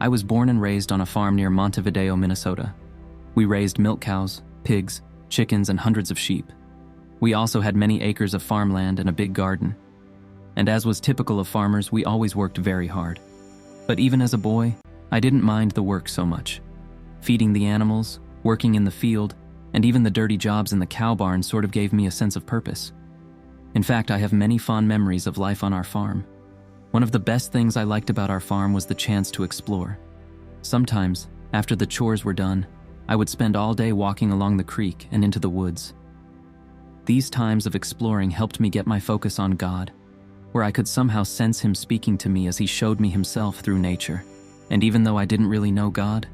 I was born and raised on a farm near Montevideo, Minnesota. We raised milk cows, pigs, chickens, and hundreds of sheep. We also had many acres of farmland and a big garden. And as was typical of farmers, we always worked very hard. But even as a boy, I didn't mind the work so much. Feeding the animals, working in the field, and even the dirty jobs in the cow barn sort of gave me a sense of purpose. In fact, I have many fond memories of life on our farm. One of the best things I liked about our farm was the chance to explore. Sometimes, after the chores were done, I would spend all day walking along the creek and into the woods. These times of exploring helped me get my focus on God, where I could somehow sense Him speaking to me as He showed me Himself through nature. And even though I didn't really know God,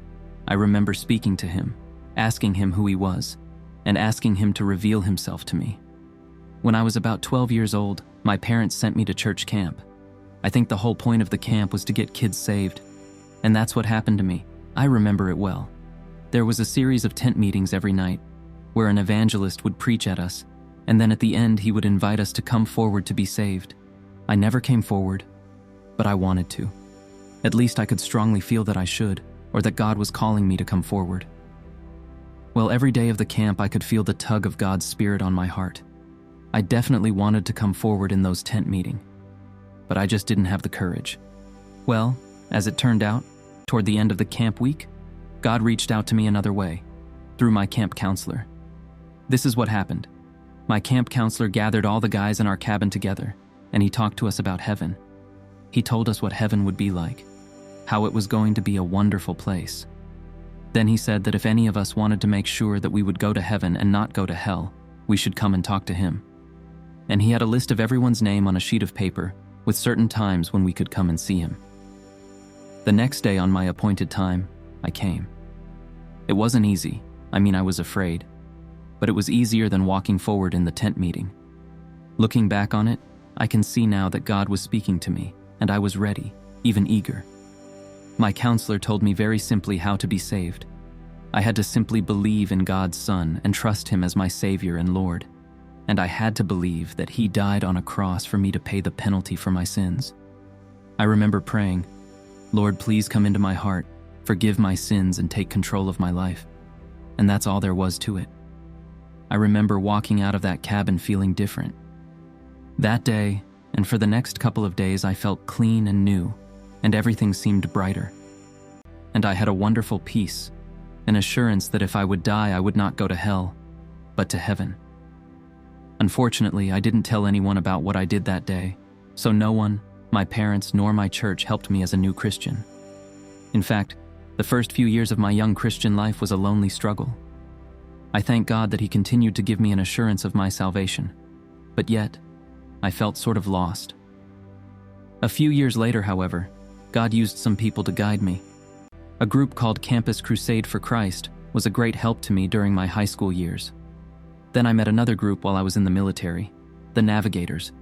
I remember speaking to Him, asking Him who He was, and asking Him to reveal Himself to me. When I was about 12 years old, my parents sent me to church camp. I think the whole point of the camp was to get kids saved. And that's what happened to me. I remember it well. There was a series of tent meetings every night, where an evangelist would preach at us, and then at the end he would invite us to come forward to be saved. I never came forward, but I wanted to. At least I could strongly feel that I should, or that God was calling me to come forward. Well, every day of the camp I could feel the tug of God's Spirit on my heart. I definitely wanted to come forward in those tent meetings, but I just didn't have the courage. Well, as it turned out, toward the end of the camp week, God reached out to me another way, through my camp counselor. This is what happened. My camp counselor gathered all the guys in our cabin together, and he talked to us about heaven. He told us what heaven would be like, how it was going to be a wonderful place. Then he said that if any of us wanted to make sure that we would go to heaven and not go to hell, we should come and talk to him. And he had a list of everyone's name on a sheet of paper, with certain times when we could come and see him. The next day on my appointed time, I came. It wasn't easy. I was afraid. But it was easier than walking forward in the tent meeting. Looking back on it, I can see now that God was speaking to me, and I was ready, even eager. My counselor told me very simply how to be saved. I had to simply believe in God's Son and trust Him as my Savior and Lord. And I had to believe that He died on a cross for me to pay the penalty for my sins. I remember praying, "Lord, please come into my heart, forgive my sins and take control of my life." And that's all there was to it. I remember walking out of that cabin feeling different. That day, and for the next couple of days, I felt clean and new, and everything seemed brighter. And I had a wonderful peace, an assurance that if I would die, I would not go to hell, but to heaven. Unfortunately, I didn't tell anyone about what I did that day, so no one, my parents, nor my church helped me as a new Christian. In fact, the first few years of my young Christian life was a lonely struggle. I thank God that He continued to give me an assurance of my salvation, but yet, I felt sort of lost. A few years later, however, God used some people to guide me. A group called Campus Crusade for Christ was a great help to me during my high school years. Then I met another group while I was in the military, the Navigators.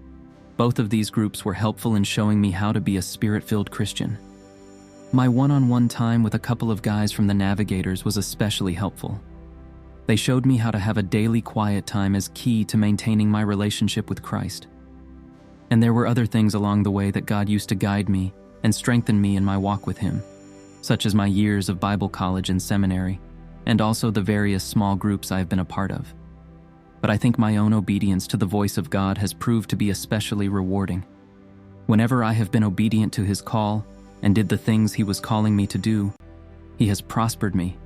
Both of these groups were helpful in showing me how to be a Spirit-filled Christian. My one-on-one time with a couple of guys from the Navigators was especially helpful. They showed me how to have a daily quiet time as key to maintaining my relationship with Christ. And there were other things along the way that God used to guide me and strengthen me in my walk with Him, such as my years of Bible college and seminary, and also the various small groups I have been a part of. But I think my own obedience to the voice of God has proved to be especially rewarding. Whenever I have been obedient to His call and did the things He was calling me to do, He has prospered me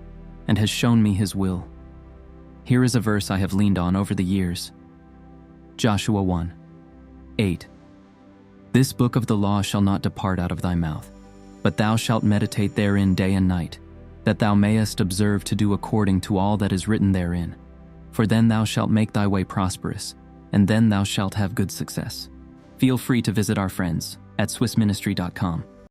and has shown me His will. Here is a verse I have leaned on over the years. Joshua 1:8. This book of the law shall not depart out of thy mouth, but thou shalt meditate therein day and night, that thou mayest observe to do according to all that is written therein. For then thou shalt make thy way prosperous, and then thou shalt have good success. Feel free to visit our friends at swissministry.com.